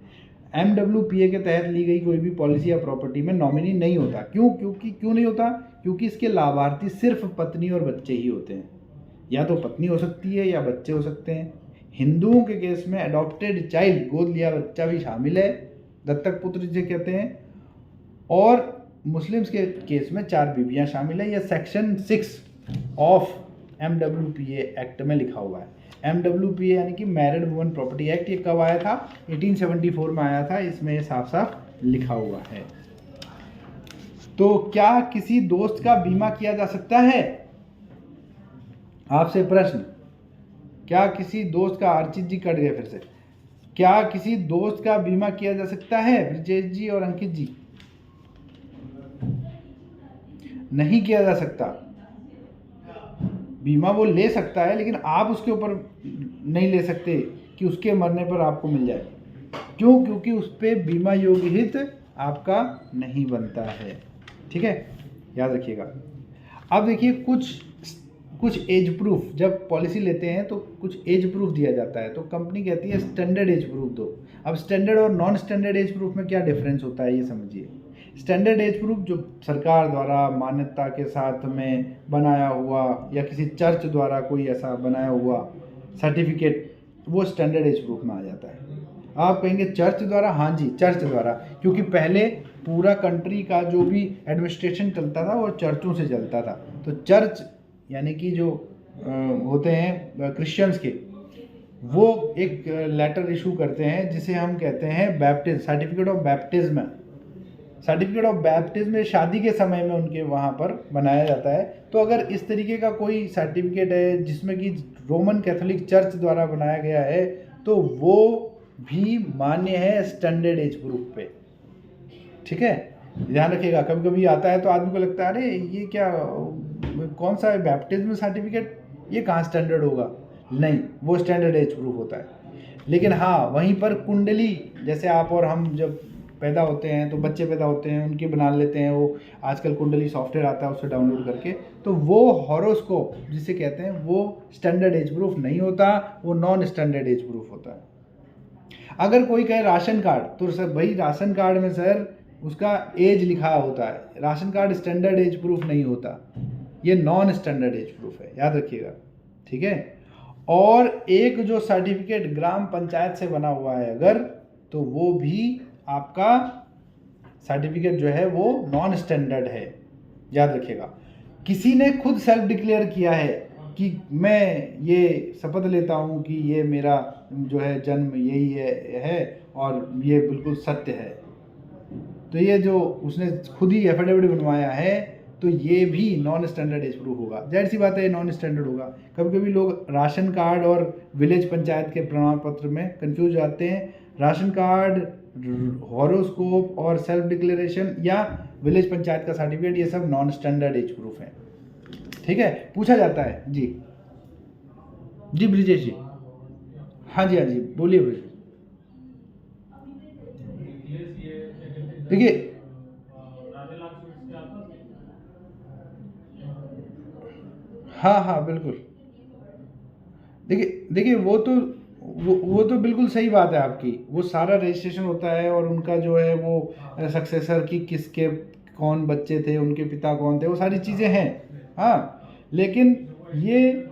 MWPA के तहत ली गई कोई भी पॉलिसी या प्रॉपर्टी में नॉमिनी नहीं होता। क्यों नहीं होता? क्योंकि इसके लाभार्थी सिर्फ पत्नी और बच्चे ही होते हैं। या तो पत्नी हो सकती है या बच्चे हो सकते हैं। हिंदुओं के केस में अडॉप्टेड चाइल्ड, गोद लिया बच्चा भी शामिल है, दत्तक पुत्र जिसे कहते हैं। और मुस्लिम्स के केस में 4 बीवियाँ शामिल है। यह सेक्शन 6 ऑफ MWPA एक्ट में लिखा हुआ है। MWPA यानी कि मैरिड वुमन प्रॉपर्टी एक्ट, ये कब आया था? 1874 में आया था, इसमें ये साफ साफ लिखा हुआ है। तो क्या किसी दोस्त का बीमा किया जा सकता है? आपसे प्रश्न, क्या किसी दोस्त का, अर्चित जी कट गए फिर से, क्या किसी दोस्त का बीमा किया जा सकता है? ब्रिजेश जी और अंकित जी, नहीं किया जा सकता। बीमा वो ले सकता है, लेकिन आप उसके ऊपर नहीं ले सकते कि उसके मरने पर आपको मिल जाए। क्यों? क्योंकि उस पर बीमा योग्य हित आपका नहीं बनता है। ठीक है, याद रखिएगा। अब देखिए, कुछ एज प्रूफ, जब पॉलिसी लेते हैं तो कुछ एज प्रूफ दिया जाता है, तो कंपनी कहती है स्टैंडर्ड एज प्रूफ दो। अब स्टैंडर्ड और नॉन स्टैंडर्ड एज प्रूफ में क्या डिफरेंस होता है, ये समझिए। स्टैंडर्ड एज प्रूफ जो सरकार द्वारा मान्यता के साथ में बनाया हुआ, या किसी चर्च द्वारा कोई ऐसा बनाया हुआ सर्टिफिकेट, वो स्टैंडर्ड एज प्रूफ में आ जाता है। आप कहेंगे चर्च द्वारा? हाँ जी, चर्च द्वारा, क्योंकि पहले पूरा कंट्री का जो भी एडमिनिस्ट्रेशन चलता था वो चर्चों से चलता था। तो चर्च यानी कि जो होते हैं क्रिश्चियंस के, वो एक लेटर इशू करते हैं जिसे हम कहते हैं baptism, certificate of baptism. Certificate of baptism शादी के समय में उनके वहाँ पर बनाया जाता है। तो अगर इस तरीके का कोई सर्टिफिकेट है जिसमें कि रोमन कैथोलिक चर्च द्वारा बनाया गया है, तो वो भी मान्य है स्टैंडर्ड एज प्रूफ पे। ठीक है, ध्यान रखिएगा। कभी कभी आता है तो आदमी को लगता है अरे ये क्या, कौन सा है बैप्टिज्म सर्टिफिकेट, ये कहाँ स्टैंडर्ड होगा? नहीं, वो स्टैंडर्ड एज प्रूफ होता है। लेकिन हाँ, वहीं पर कुंडली, जैसे आप और हम जब पैदा होते हैं तो बच्चे पैदा होते हैं, उनकी बना लेते हैं, वो आजकल कुंडली सॉफ्टवेयर आता है उससे डाउनलोड करके, तो वो हॉरोस्कोप जिसे कहते हैं वो स्टैंडर्ड एज प्रूफ नहीं होता, वो नॉन स्टैंडर्ड एज प्रूफ होता है। अगर कोई कहे राशन कार्ड, तो सर भाई राशन कार्ड में सर उसका एज लिखा होता है, ration card standard age proof नहीं होता, ये नॉन स्टैंडर्ड एज प्रूफ है, याद रखिएगा। ठीक है, और एक जो सर्टिफिकेट ग्राम पंचायत से बना हुआ है अगर, तो वो भी आपका सर्टिफिकेट जो है वो नॉन स्टैंडर्ड है, याद रखिएगा। किसी ने खुद सेल्फ डिक्लेयर किया है कि मैं ये शपथ लेता हूँ कि ये मेरा जो है जन्म यही है और ये बिल्कुल सत्य है, तो ये जो उसने खुद ही एफिडेविट बनवाया है, तो ये भी नॉन स्टैंडर्ड एज प्रूफ होगा। जाहिर सी बात है, ये नॉन स्टैंडर्ड होगा। कभी कभी लोग राशन कार्ड और विलेज पंचायत के प्रमाण पत्र में कंफ्यूज जाते हैं। राशन कार्ड, हॉरोस्कोप और सेल्फ डिक्लेरेशन या विलेज पंचायत का सर्टिफिकेट, ये सब नॉन स्टैंडर्ड एज प्रूफ है। ठीक है, पूछा जाता है जी। जी ब्रिजेश जी, हाँ जी, हाँ जी, बोलिए ब्रिजेश। देखिए, हाँ हाँ बिल्कुल। देखिए वो तो बिल्कुल सही बात है आपकी, वो सारा रजिस्ट्रेशन होता है और उनका जो है वो सक्सेसर की किसके कौन बच्चे थे, उनके पिता कौन थे, वो सारी चीज़ें हैं। हाँ, लेकिन ये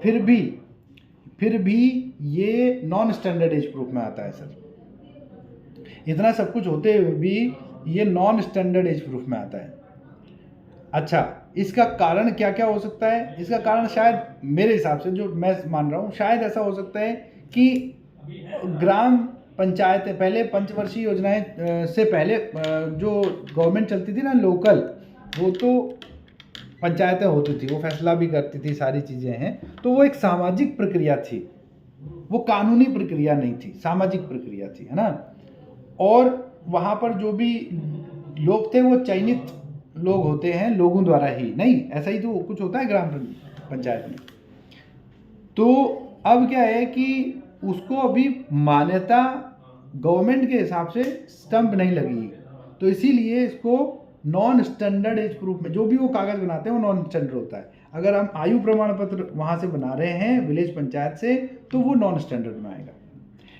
फिर भी ये नॉन स्टैंडर्ड एज प्रूफ में आता है सर। इतना सब कुछ होते हुए भी ये नॉन स्टैंडर्ड एज प्रूफ में आता है। अच्छा, इसका कारण क्या क्या हो सकता है? इसका कारण शायद मेरे हिसाब से जो मैं मान रहा हूँ, शायद ऐसा हो सकता है कि ग्राम पंचायतें पहले पंचवर्षीय योजनाएं से पहले जो गवर्नमेंट चलती थी ना लोकल, वो तो पंचायतें होती थी, वो फैसला भी करती थी, सारी चीज़ें हैं, तो वो एक सामाजिक प्रक्रिया थी, वो कानूनी प्रक्रिया नहीं थी, सामाजिक प्रक्रिया थी, है ना। और वहाँ पर जो भी लोग थे वो चयनित लोग होते हैं, लोगों द्वारा ही, नहीं ऐसा ही तो कुछ होता है ग्राम पंचायत में। तो अब क्या है कि उसको अभी मान्यता गवर्नमेंट के हिसाब से स्टंप नहीं लगी, तो इसीलिए इसको नॉन स्टैंडर्ड एज प्रूफ में जो भी वो कागज़ बनाते हैं वो नॉन स्टैंडर्ड होता है। अगर हम आयु प्रमाण पत्र वहाँ से बना रहे हैं विलेज पंचायत से, तो वो नॉन स्टैंडर्ड में आएगा।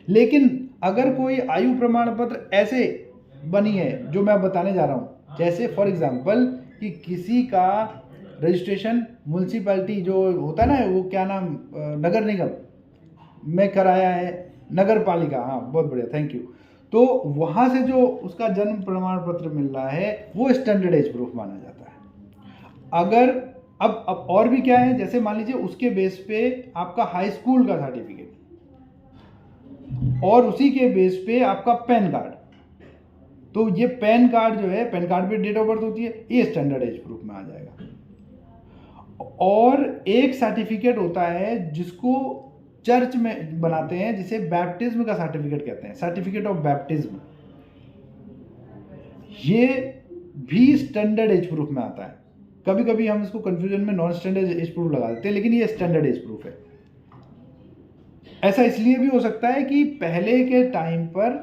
लेकिन अगर कोई आयु प्रमाण पत्र ऐसे बनी है जो मैं बताने जा रहा हूँ, जैसे फॉर एग्जांपल कि किसी का रजिस्ट्रेशन म्यूनसिपैलिटी जो होता है ना, वो क्या नाम, नगर निगम में कराया है, नगर पालिका, हाँ बहुत बढ़िया, थैंक यू। तो वहाँ से जो उसका जन्म प्रमाण पत्र मिल रहा है वो स्टैंडर्ड एज प्रूफ माना जाता है। अगर अब और भी क्या है, जैसे मान लीजिए उसके बेस पे आपका हाई स्कूल का सर्टिफिकेट और उसी के बेस पे आपका पैन कार्ड, तो ये पैन कार्ड जो है, पैन कार्ड पे डेट ऑफ बर्थ होती है, ये स्टैंडर्ड एज प्रूफ में आ जाएगा। और एक सर्टिफिकेट होता है जिसको चर्च में बनाते हैं, जिसे बैप्टिज्म का सर्टिफिकेट कहते हैं, सर्टिफिकेट ऑफ बैप्टिज्म, ये भी स्टैंडर्ड एज प्रूफ में आता है। कभी कभी हम इसको कंफ्यूजन में नॉन स्टैंडर्ड एज प्रूफ लगा देते हैं, लेकिन ये स्टैंडर्ड एज प्रूफ है। ऐसा इसलिए भी हो सकता है कि पहले के टाइम पर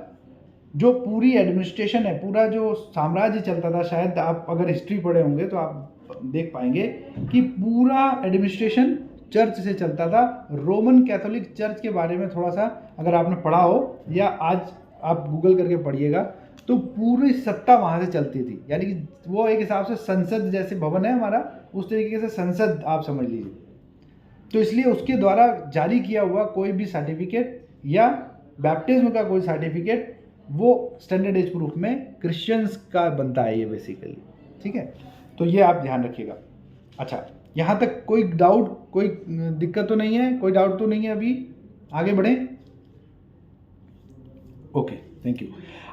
जो पूरी एडमिनिस्ट्रेशन है, पूरा जो साम्राज्य चलता था, शायद आप अगर हिस्ट्री पढ़े होंगे तो आप देख पाएंगे कि पूरा एडमिनिस्ट्रेशन चर्च से चलता था। रोमन कैथोलिक चर्च के बारे में थोड़ा सा अगर आपने पढ़ा हो या आज आप गूगल करके पढ़िएगा, तो पूरी सत्ता वहाँ से चलती थी, यानी कि वो एक हिसाब से संसद जैसे भवन है हमारा, उस तरीके से संसद आप समझ लीजिए। तो इसलिए उसके द्वारा जारी किया हुआ कोई भी सर्टिफिकेट या बैप्टिज्म का कोई सर्टिफिकेट वो स्टैंडर्ड एज प्रूफ में क्रिश्चियंस का बनता है ये बेसिकली, ठीक है। तो ये आप ध्यान रखिएगा। अच्छा, यहाँ तक कोई डाउट, कोई दिक्कत तो नहीं है, कोई डाउट तो नहीं है, अभी आगे बढ़ें? Okay, thank you.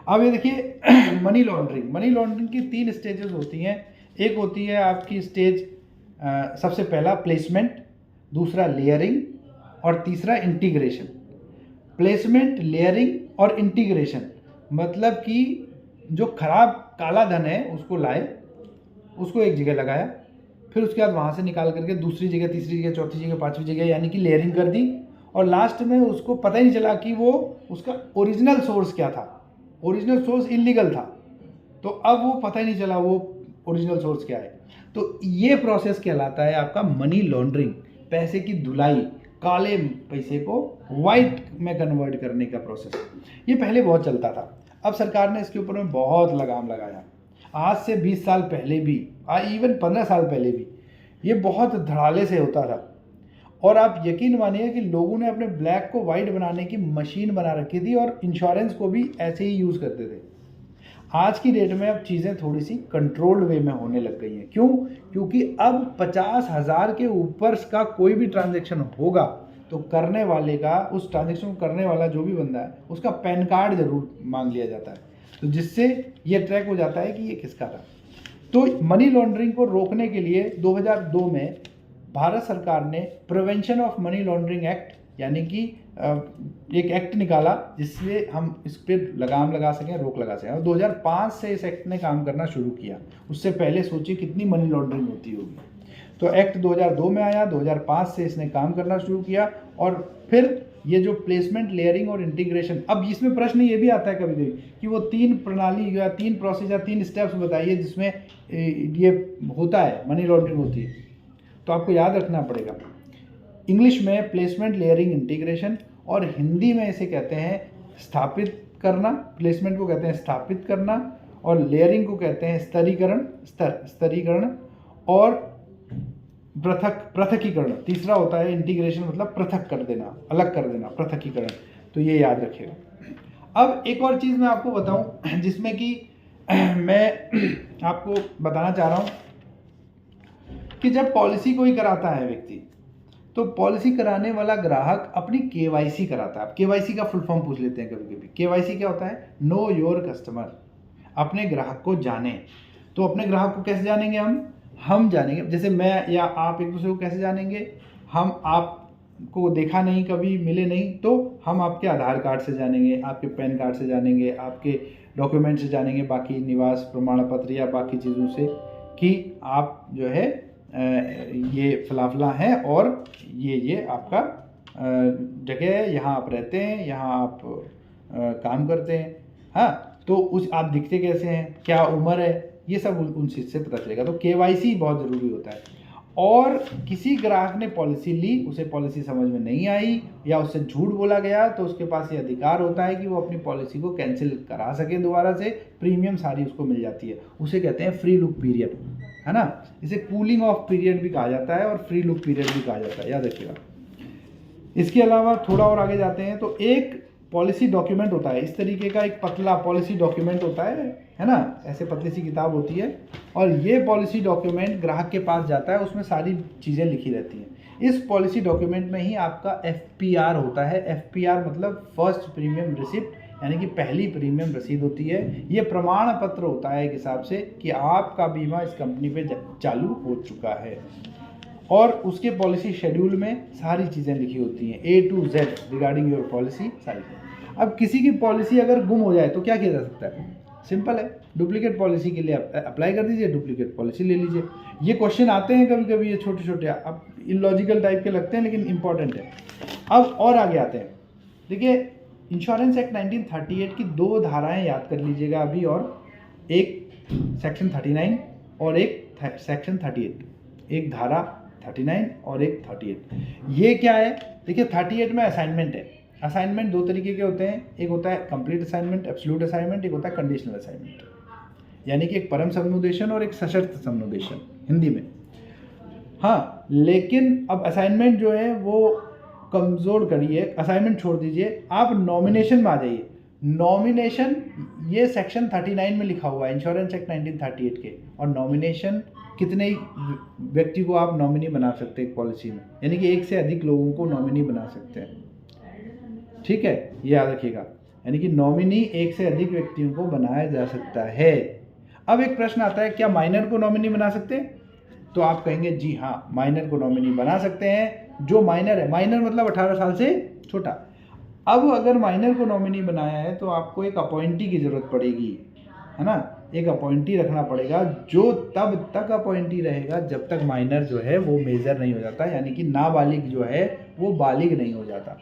अब ये देखिए मनी लॉन्ड्रिंग, मनी लॉन्ड्रिंग की 3 स्टेजेस होती हैं। एक होती है आपकी स्टेज, सबसे पहला प्लेसमेंट, दूसरा लेयरिंग और तीसरा इंटीग्रेशन। प्लेसमेंट, लेयरिंग और इंटीग्रेशन मतलब कि जो खराब काला धन है उसको लाए, उसको एक जगह लगाया, फिर उसके बाद वहाँ से निकाल करके दूसरी जगह, तीसरी जगह, चौथी जगह, पांचवी जगह, यानी कि लेयरिंग कर दी, और लास्ट में उसको पता ही नहीं चला कि वो उसका ओरिजिनल सोर्स क्या था। ओरिजिनल सोर्स इलीगल था, तो अब वो पता ही नहीं चला वो ओरिजिनल सोर्स क्या है। तो ये प्रोसेस कहलाता है आपका मनी लॉन्ड्रिंग, पैसे की धुलाई, काले पैसे को वाइट में कन्वर्ट करने का प्रोसेस। ये पहले बहुत चलता था, अब सरकार ने इसके ऊपर में बहुत लगाम लगाया। आज से 20 साल पहले भी, इवन 15 साल पहले भी ये बहुत धड़ाले से होता था, और आप यकीन मानिए कि लोगों ने अपने ब्लैक को वाइट बनाने की मशीन बना रखी थी, और इंश्योरेंस को भी ऐसे ही यूज़ करते थे। आज की डेट में अब चीज़ें थोड़ी सी कंट्रोल्ड वे में होने लग गई हैं। क्यों? क्योंकि अब 50,000 के ऊपर का कोई भी ट्रांजैक्शन होगा तो करने वाले का, उस ट्रांजैक्शन को करने वाला जो भी बंदा है, उसका पैन कार्ड जरूर मांग लिया जाता है, तो जिससे ये ट्रैक हो जाता है कि ये किसका था। तो मनी लॉन्ड्रिंग को रोकने के लिए 2002 में भारत सरकार ने prevention of money laundering act, यानी कि एक एक्ट निकाला जिससे हम इस पर लगाम लगा सकें, रोक लगा सकें। और 2005 से इस एक्ट ने काम करना शुरू किया। उससे पहले सोचिए कितनी मनी लॉन्ड्रिंग होती होगी। तो एक्ट 2002 में आया, 2005 से इसने काम करना शुरू किया। और फिर ये जो प्लेसमेंट, लेयरिंग और इंटीग्रेशन, अब इसमें प्रश्न ये भी आता है कभी कभी कि वो 3 प्रणाली या 3 प्रोसेस या 3 स्टेप्स बताइए जिसमें ये होता है, मनी लॉन्ड्रिंग होती है। तो आपको याद रखना पड़ेगा, इंग्लिश में प्लेसमेंट, लेयरिंग, इंटीग्रेशन, और हिंदी में इसे कहते हैं स्थापित करना। प्लेसमेंट को कहते हैं स्थापित करना, और लेयरिंग को कहते हैं स्तरीकरण, और पृथकीकरण तीसरा होता है। इंटीग्रेशन मतलब पृथक कर देना, अलग कर देना, पृथकीकरण। तो ये याद रखिएगा। अब एक और चीज़ मैं आपको बताऊं जिसमें कि मैं आपको बताना चाह रहा हूं कि जब पॉलिसी कोई कराता है व्यक्ति, तो पॉलिसी कराने वाला ग्राहक अपनी केवाईसी कराता है। अब केवाईसी का फुल फॉर्म पूछ लेते हैं कभी कभी। केवाईसी क्या होता है? नो योर कस्टमर, अपने ग्राहक को जाने। तो अपने ग्राहक को कैसे जानेंगे? हम जानेंगे, जैसे मैं या आप एक दूसरे को कैसे जानेंगे? हम आपको देखा नहीं, कभी मिले नहीं, तो हम आपके आधार कार्ड से जानेंगे, आपके पैन कार्ड से जानेंगे, आपके डॉक्यूमेंट से जानेंगे, बाकी निवास प्रमाण पत्र या बाकी चीज़ों से, कि आप जो है ये फला हैं और ये आपका जगह है, यहाँ आप रहते हैं, यहाँ आप काम करते हैं। हाँ, तो उस आप दिखते कैसे हैं, क्या उम्र है, ये सब उन चीज़ से पता चलेगा। तो केवाईसी बहुत ज़रूरी होता है। और किसी ग्राहक ने पॉलिसी ली, उसे पॉलिसी समझ में नहीं आई या उससे झूठ बोला गया, तो उसके पास ये अधिकार होता है कि वो अपनी पॉलिसी को कैंसिल करा सके दोबारा से, प्रीमियम सारी उसको मिल जाती है। उसे कहते हैं फ्री लुक पीरियड, है ना। इसे कूलिंग ऑफ पीरियड भी कहा जाता है और फ्री लुक पीरियड भी कहा जाता है, याद रखिएगा। इसके अलावा थोड़ा और आगे जाते हैं तो एक पॉलिसी डॉक्यूमेंट होता है, इस तरीके का एक पतला पॉलिसी डॉक्यूमेंट होता है ना, ऐसे पतली सी किताब होती है, और ये पॉलिसी डॉक्यूमेंट ग्राहक के पास जाता है, उसमें सारी चीज़ें लिखी रहती हैं। इस पॉलिसी डॉक्यूमेंट में ही आपका FPR होता है। FPR मतलब फर्स्ट प्रीमियम रिसिप्ट, यानी कि पहली प्रीमियम रसीद होती है। ये प्रमाण पत्र होता है एक हिसाब से कि आपका बीमा इस कंपनी पे चालू हो चुका है, और उसके पॉलिसी शेड्यूल में सारी चीज़ें लिखी होती हैं A to Z regarding your policy सारी। अब किसी की पॉलिसी अगर गुम हो जाए तो क्या किया जा सकता है? सिंपल है, डुप्लीकेट पॉलिसी के लिए अप्लाई कर दीजिए, डुप्लीकेट पॉलिसी ले लीजिए। ये क्वेश्चन आते हैं कभी कभी, ये छोटे छोटे अब इलॉजिकल टाइप के लगते हैं लेकिन इंपॉर्टेंट है। अब और आगे आते हैं, देखिए इंश्योरेंस एक्ट 1938 की 2 धाराएं याद कर लीजिएगा अभी, और एक सेक्शन 39 और एक सेक्शन 38, एक धारा 39 और एक 38। ये क्या है? देखिए 38 में असाइनमेंट है। असाइनमेंट 2 तरीके के होते हैं, एक होता है कंप्लीट असाइनमेंट, एब्सोल्यूट असाइनमेंट, एक होता है कंडीशनल असाइनमेंट, यानी कि एक परम समुदेशन और एक सशर्त समुदेशन हिंदी में। हाँ, लेकिन अब असाइनमेंट जो है वो कमज़ोर करिए, असाइनमेंट छोड़ दीजिए, आप नॉमिनेशन में आ जाइए। नॉमिनेशन ये सेक्शन 39 में लिखा हुआ है इंश्योरेंस एक्ट 1938 के, और नॉमिनेशन कितने व्यक्ति को आप नॉमिनी बना सकते हैं एक पॉलिसी में, यानी कि एक से अधिक लोगों को नॉमिनी बना सकते हैं। ठीक है, ये याद रखिएगा, यानी कि नॉमिनी एक से अधिक व्यक्तियों को बनाया जा सकता है। अब एक प्रश्न आता है, क्या माइनर को नॉमिनी बना सकते हैं? तो आप कहेंगे जी हाँ, माइनर को नॉमिनी बना सकते हैं। जो माइनर है, माइनर मतलब 18 साल से छोटा। अब अगर माइनर को नॉमिनी बनाया है तो आपको एक अपॉइंटी की ज़रूरत पड़ेगी, है ना, एक अपॉइंटी रखना पड़ेगा, जो तब तक अपॉइंटी रहेगा जब तक माइनर जो है वो मेजर नहीं हो जाता, यानी कि नाबालिग जो है वो बालिग नहीं हो जाता।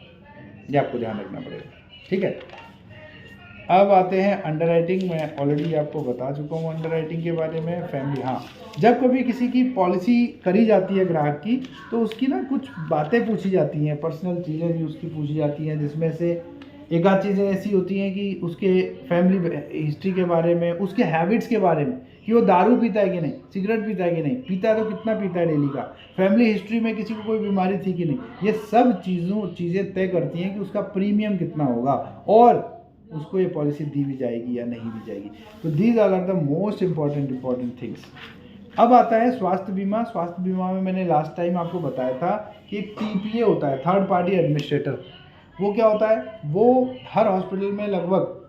ये आपको ध्यान रखना पड़ेगा। ठीक है, अब आते हैं अंडरराइटिंग। मैं ऑलरेडी आपको बता चुका हूँ अंडरराइटिंग के बारे में। फैमिली, हाँ, जब कभी किसी की पॉलिसी करी जाती है ग्राहक की, तो उसकी ना कुछ बातें पूछी जाती हैं, पर्सनल चीज़ें भी उसकी पूछी जाती हैं, जिसमें से एक आध चीज़ें ऐसी होती हैं कि उसके फैमिली हिस्ट्री के बारे में, उसके हैबिट्स के बारे में, कि वो दारू पीता है कि नहीं, सिगरेट पीता है कि नहीं, पीता है तो कितना पीता है डेली का, फैमिली हिस्ट्री में किसी को कोई बीमारी थी कि नहीं। ये सब चीज़ें तय करती हैं कि उसका प्रीमियम कितना होगा और उसको ये पॉलिसी दी भी जाएगी या नहीं दी जाएगी। तो these are the most important things. अब आता है स्वास्थ्य बीमा। स्वास्थ्य बीमा में मैंने लास्ट टाइम आपको बताया था कि एक TPA होता है, थर्ड पार्टी एडमिनिस्ट्रेटर। वो क्या होता है? वो हर हॉस्पिटल में, लगभग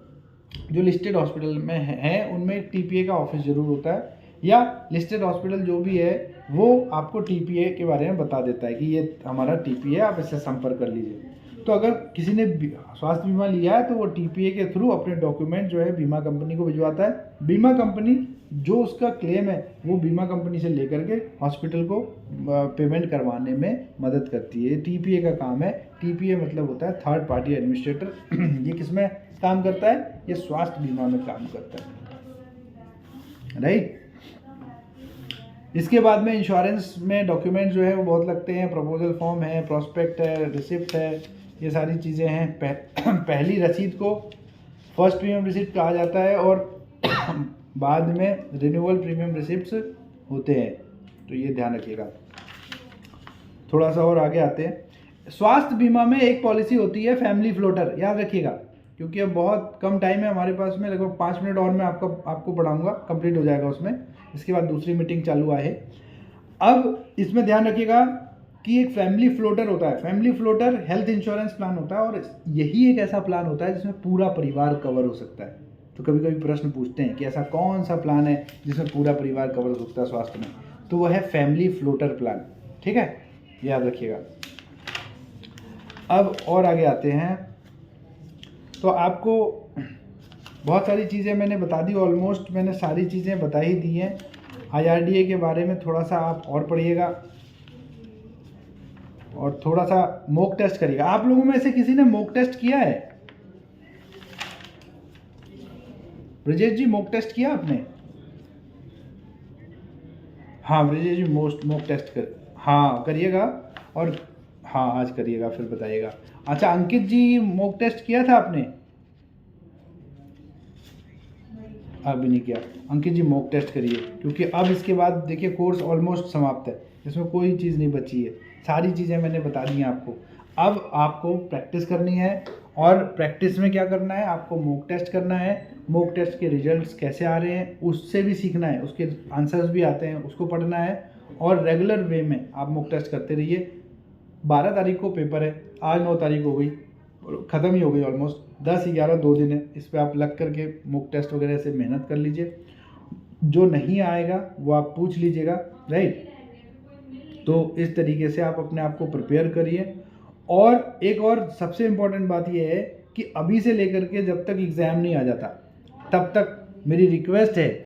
जो लिस्टेड हॉस्पिटल में है उनमें एक TPA का ऑफिस ज़रूर होता है, या लिस्टेड हॉस्पिटल जो भी है वो आपको TPA के बारे में बता देता है कि ये हमारा TPA है, आप इससे संपर्क कर लीजिए। तो अगर किसी ने स्वास्थ्य बीमा लिया है तो वो TPA के थ्रू अपने डॉक्यूमेंट जो है बीमा कंपनी को भिजवाता है। बीमा कंपनी जो उसका क्लेम है वो बीमा कंपनी से लेकर के हॉस्पिटल को पेमेंट करवाने में मदद करती है। ये TPA का काम है। TPA मतलब होता है थर्ड पार्टी एडमिनिस्ट्रेटर। ये किस में काम करता है? ये स्वास्थ्य बीमा में काम करता है, राइट। इसके बाद में इंश्योरेंस में डॉक्यूमेंट जो है वो बहुत लगते हैं। प्रपोजल फॉर्म है, प्रॉस्पेक्ट है, रिसिप्ट है, ये सारी चीज़ें हैं। पहली रसीद को फर्स्ट प्रीमियम रिसिप्ट कहा जाता है, और बाद में रिन्यूअल प्रीमियम रिसिप्ट्स होते हैं, तो ये ध्यान रखिएगा। थोड़ा सा और आगे आते हैं। स्वास्थ्य बीमा में एक पॉलिसी होती है फैमिली फ्लोटर, याद रखिएगा, क्योंकि अब बहुत कम टाइम है हमारे पास में, लगभग 5 मिनट और मैं आपको पढ़ाऊँगा, कंप्लीट हो जाएगा उसमें। इसके बाद दूसरी मीटिंग चालू है। अब इसमें ध्यान रखिएगा कि एक फैमिली फ्लोटर होता है। Family floater health insurance plan होता है, और यही एक ऐसा प्लान होता है जिसमें पूरा परिवार कवर हो सकता है। तो कभी कभी प्रश्न पूछते हैं कि ऐसा कौन सा प्लान है जिसमें पूरा परिवार कवर हो सकता है स्वास्थ्य में, तो वह है फैमिली फ्लोटर प्लान। ठीक है, याद रखिएगा। अब और आगे आते हैं, तो आपको बहुत सारी चीज़ें मैंने बता दी, ऑलमोस्ट मैंने सारी चीज़ें बता ही दी हैं। IRDA के बारे में थोड़ा सा आप और पढ़िएगा, और थोड़ा सा मॉक टेस्ट करिएगा। आप लोगों में से किसी ने मॉक टेस्ट किया है? ब्रजेश जी, मॉक टेस्ट किया आपने? हाँ ब्रजेश जी, मॉक टेस्ट हाँ करिएगा, और हाँ आज करिएगा, फिर बताइएगा। अच्छा अंकित जी, मॉक टेस्ट किया था आपने? अभी नहीं किया। अंकित जी मॉक टेस्ट करिए, क्योंकि अब इसके बाद देखिए कोर्स ऑलमोस्ट समाप्त है, इसमें कोई चीज़ नहीं बची है, सारी चीज़ें मैंने बता दी हैं आपको। अब आपको प्रैक्टिस करनी है, और प्रैक्टिस में क्या करना है, आपको मॉक टेस्ट करना है, मॉक टेस्ट के रिजल्ट्स कैसे आ रहे हैं उससे भी सीखना है, उसके आंसर्स भी आते हैं उसको पढ़ना है, और रेगुलर वे में आप मॉक टेस्ट करते रहिए। 12 तारीख को पेपर है, आज 9 तारीख हो गई, ख़त्म ही हो गई ऑलमोस्ट, 10-11 2 दिन है, इस पर आप लग करके मॉक टेस्ट वगैरह से मेहनत कर लीजिए। जो नहीं आएगा वो आप पूछ लीजिएगा, राइट। तो इस तरीके से आप अपने आप को प्रिपेयर करिए। और एक और सबसे इम्पॉर्टेंट बात यह है कि अभी से लेकर के जब तक एग्ज़ाम नहीं आ जाता तब तक मेरी रिक्वेस्ट है